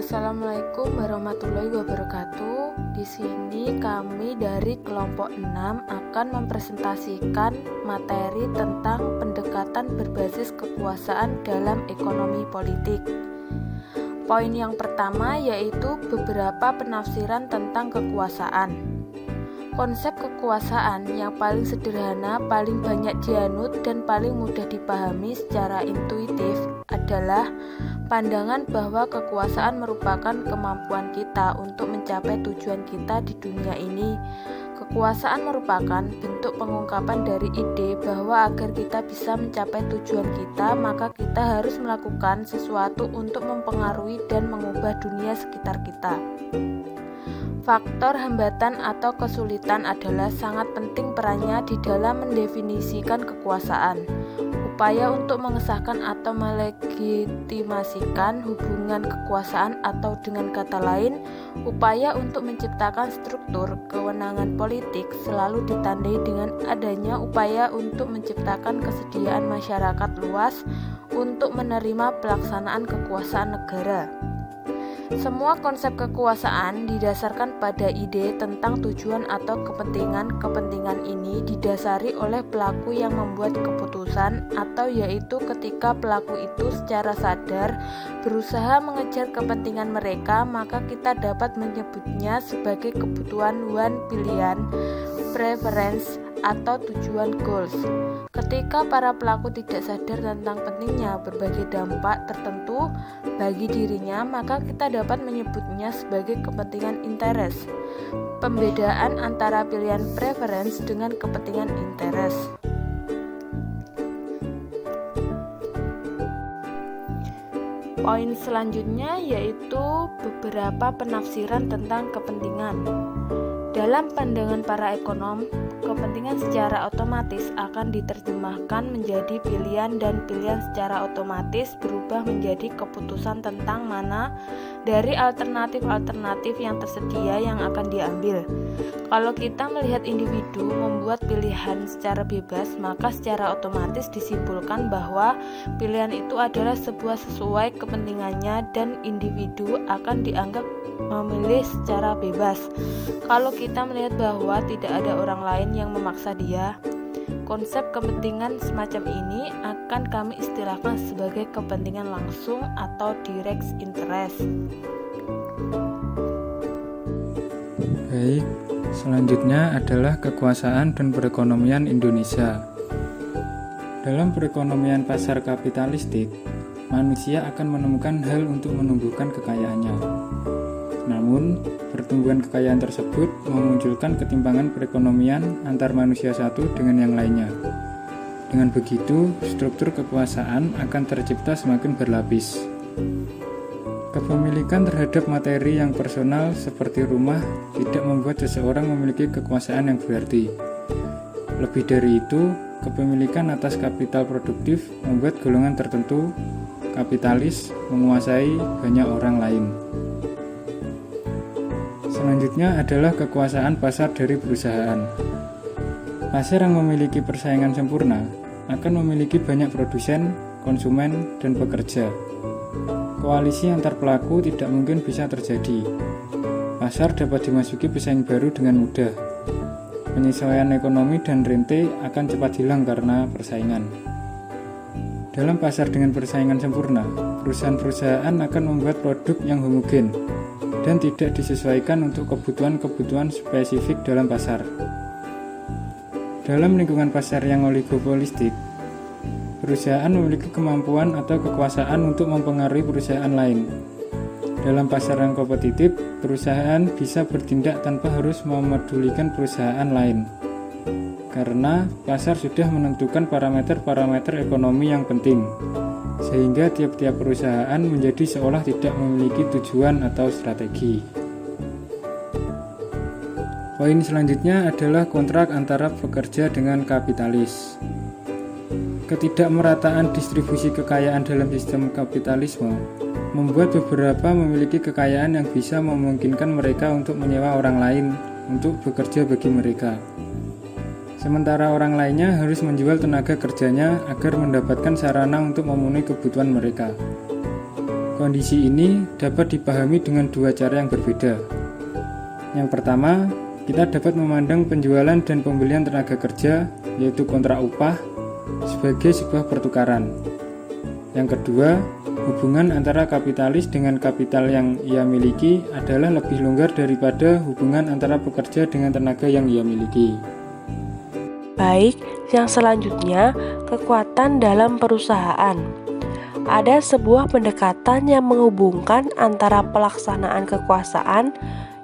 Assalamualaikum warahmatullahi wabarakatuh. Di sini kami dari kelompok 6 akan mempresentasikan materi tentang pendekatan berbasis kekuasaan dalam ekonomi politik. Poin yang pertama yaitu beberapa penafsiran tentang kekuasaan. Konsep kekuasaan yang paling sederhana, paling banyak dianut, dan paling mudah dipahami secara intuitif adalah pandangan bahwa kekuasaan merupakan kemampuan kita untuk mencapai tujuan kita di dunia ini. Kekuasaan merupakan bentuk pengungkapan dari ide bahwa agar kita bisa mencapai tujuan kita, maka kita harus melakukan sesuatu untuk mempengaruhi dan mengubah dunia sekitar kita. Faktor hambatan atau kesulitan adalah sangat penting perannya di dalam mendefinisikan kekuasaan. Upaya untuk mengesahkan atau melegitimasikan hubungan kekuasaan atau dengan kata lain, upaya untuk menciptakan struktur kewenangan politik selalu ditandai dengan adanya upaya untuk menciptakan kesediaan masyarakat luas untuk menerima pelaksanaan kekuasaan negara. Semua konsep kekuasaan didasarkan pada ide tentang tujuan atau kepentingan ini didasari oleh pelaku yang membuat keputusan, atau yaitu ketika pelaku itu secara sadar berusaha mengejar kepentingan mereka, maka kita dapat menyebutnya sebagai kebutuhan pilihan, preference, atau tujuan goals. Ketika para pelaku tidak sadar tentang pentingnya berbagai dampak tertentu bagi dirinya, maka kita dapat menyebutnya sebagai kepentingan interest. Pembedaan antara pilihan preference dengan kepentingan interest. Poin selanjutnya yaitu beberapa penafsiran tentang kepentingan. Dalam pandangan para ekonom, kepentingan secara otomatis akan diterjemahkan menjadi pilihan, dan pilihan secara otomatis berubah menjadi keputusan tentang mana dari alternatif-alternatif yang tersedia yang akan diambil. Kalau kita melihat individu membuat pilihan secara bebas, maka secara otomatis disimpulkan bahwa pilihan itu adalah sesuai kepentingannya dan individu akan dianggap memilih secara bebas. Kalau kita melihat bahwa tidak ada orang lain yang memaksa dia, konsep kepentingan semacam ini akan kami istilahkan sebagai kepentingan langsung atau direct interest. Baik, selanjutnya adalah kekuasaan dan perekonomian Indonesia. Dalam perekonomian pasar kapitalistik, manusia akan menemukan hal untuk menumbuhkan kekayaannya. Namun, pertumbuhan kekayaan tersebut memunculkan ketimpangan perekonomian antar manusia satu dengan yang lainnya. Dengan begitu, struktur kekuasaan akan tercipta semakin berlapis. Kepemilikan terhadap materi yang personal seperti rumah tidak membuat seseorang memiliki kekuasaan yang berarti. Lebih dari itu, kepemilikan atas kapital produktif membuat golongan tertentu, kapitalis, menguasai banyak orang lain. Selanjutnya adalah kekuasaan pasar dari perusahaan. Pasar yang memiliki persaingan sempurna akan memiliki banyak produsen, konsumen, dan pekerja. Koalisi antar pelaku tidak mungkin bisa terjadi. Pasar dapat dimasuki pesaing baru dengan mudah. Penyesuaian ekonomi dan rente akan cepat hilang karena persaingan. Dalam pasar dengan persaingan sempurna, perusahaan-perusahaan akan membuat produk yang homogen dan tidak disesuaikan untuk kebutuhan-kebutuhan spesifik dalam pasar. Dalam lingkungan pasar yang oligopolistik, perusahaan memiliki kemampuan atau kekuasaan untuk mempengaruhi perusahaan lain. Dalam pasar yang kompetitif, perusahaan bisa bertindak tanpa harus memedulikan perusahaan lain, karena pasar sudah menentukan parameter-parameter ekonomi yang penting, sehingga tiap-tiap perusahaan menjadi seolah tidak memiliki tujuan atau strategi. Poin selanjutnya adalah kontrak antara pekerja dengan kapitalis. Ketidakmerataan distribusi kekayaan dalam sistem kapitalisme membuat beberapa memiliki kekayaan yang bisa memungkinkan mereka untuk menyewa orang lain untuk bekerja bagi mereka. Sementara orang lainnya harus menjual tenaga kerjanya agar mendapatkan sarana untuk memenuhi kebutuhan mereka. Kondisi ini dapat dipahami dengan dua cara yang berbeda. Yang pertama, kita dapat memandang penjualan dan pembelian tenaga kerja, yaitu kontrak upah, sebagai sebuah pertukaran. Yang kedua, hubungan antara kapitalis dengan kapital yang ia miliki adalah lebih longgar daripada hubungan antara pekerja dengan tenaga yang ia miliki. Baik, yang selanjutnya, kekuatan dalam perusahaan. Ada sebuah pendekatan yang menghubungkan antara pelaksanaan kekuasaan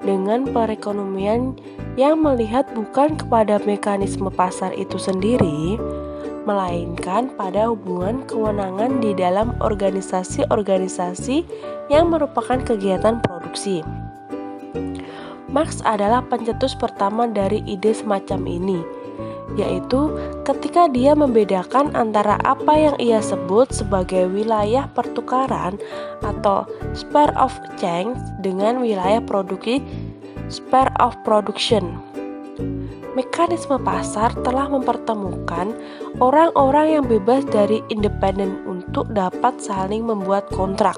dengan perekonomian yang melihat bukan kepada mekanisme pasar itu sendiri, melainkan pada hubungan kewenangan di dalam organisasi-organisasi yang merupakan kegiatan produksi. Marx adalah pencetus pertama dari ide semacam ini, yaitu ketika dia membedakan antara apa yang ia sebut sebagai wilayah pertukaran atau sphere of change dengan wilayah produksi sphere of production. Mekanisme pasar telah mempertemukan orang-orang yang bebas dari independen untuk dapat saling membuat kontrak.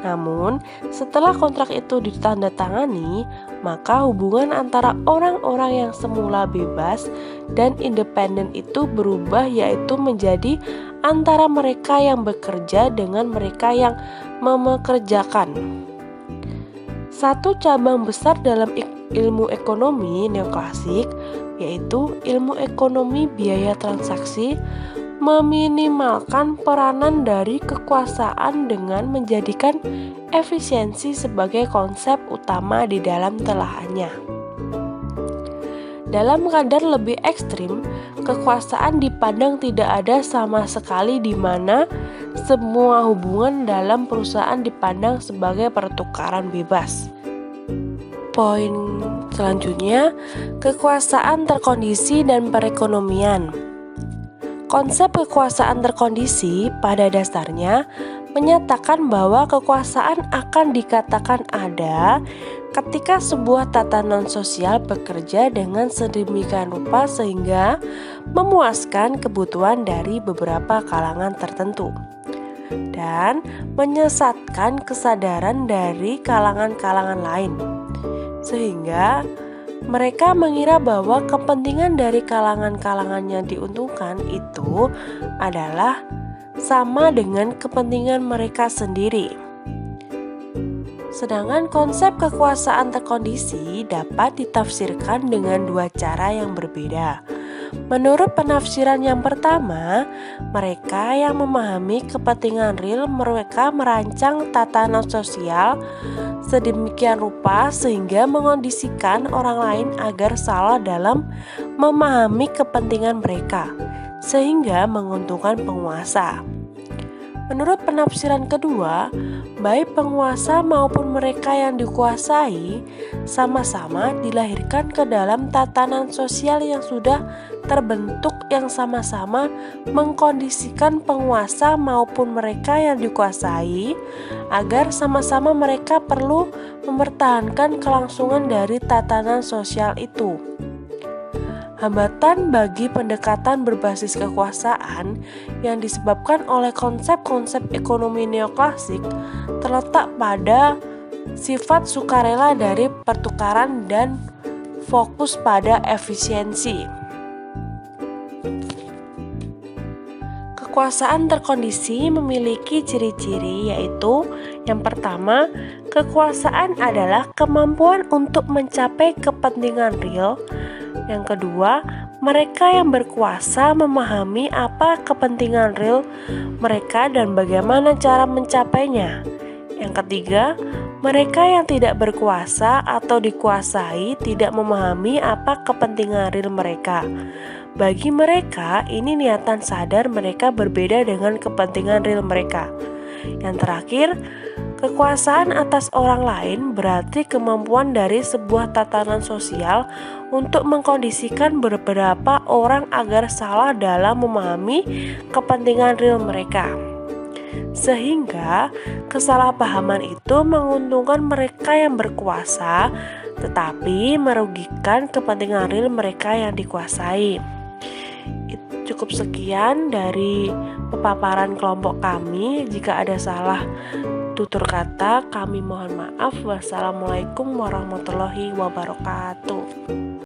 Namun, setelah kontrak itu ditandatangani, maka hubungan antara orang-orang yang semula bebas dan independen itu berubah, yaitu menjadi antara mereka yang bekerja dengan mereka yang memekerjakan. Satu cabang besar dalam ilmu ekonomi neoklasik, yaitu ilmu ekonomi biaya transaksi, meminimalkan peranan dari kekuasaan dengan menjadikan efisiensi sebagai konsep utama di dalam telahannya. Dalam kadar lebih ekstrim, kekuasaan dipandang tidak ada sama sekali, di mana semua hubungan dalam perusahaan dipandang sebagai pertukaran bebas. Poin selanjutnya, kekuasaan terkondisi dan perekonomian. Konsep kekuasaan terkondisi pada dasarnya menyatakan bahwa kekuasaan akan dikatakan ada ketika sebuah tatanan sosial bekerja dengan sedemikian rupa sehingga memuaskan kebutuhan dari beberapa kalangan tertentu dan menyesatkan kesadaran dari kalangan-kalangan lain, sehingga mereka mengira bahwa kepentingan dari kalangan-kalangan yang diuntungkan itu adalah sama dengan kepentingan mereka sendiri. Sedangkan konsep kekuasaan terkondisi dapat ditafsirkan dengan dua cara yang berbeda. Menurut penafsiran yang pertama, mereka yang memahami kepentingan real mereka merancang tatanan sosial sedemikian rupa sehingga mengondisikan orang lain agar salah dalam memahami kepentingan mereka, sehingga menguntungkan penguasa. Menurut penafsiran kedua, baik penguasa maupun mereka yang dikuasai sama-sama dilahirkan ke dalam tatanan sosial yang sudah terbentuk, yang sama-sama mengkondisikan penguasa maupun mereka yang dikuasai agar sama-sama mereka perlu mempertahankan kelangsungan dari tatanan sosial itu. Hambatan bagi pendekatan berbasis kekuasaan yang disebabkan oleh konsep-konsep ekonomi neoklasik terletak pada sifat sukarela dari pertukaran dan fokus pada efisiensi. Kekuasaan terkondisi memiliki ciri-ciri, yaitu yang pertama, kekuasaan adalah kemampuan untuk mencapai kepentingan real. Yang kedua, mereka yang berkuasa memahami apa kepentingan real mereka dan bagaimana cara mencapainya. Yang ketiga, mereka yang tidak berkuasa atau dikuasai tidak memahami apa kepentingan real mereka. Bagi mereka, ini niatan sadar mereka berbeda dengan kepentingan real mereka. Yang terakhir, kekuasaan atas orang lain berarti kemampuan dari sebuah tatanan sosial untuk mengkondisikan beberapa orang agar salah dalam memahami kepentingan real mereka, sehingga kesalahpahaman itu menguntungkan mereka yang berkuasa tetapi merugikan kepentingan real mereka yang dikuasai. Cukup sekian dari pemaparan kelompok kami. Jika ada salah tutur kata, kami mohon maaf. Wassalamualaikum warahmatullahi wabarakatuh.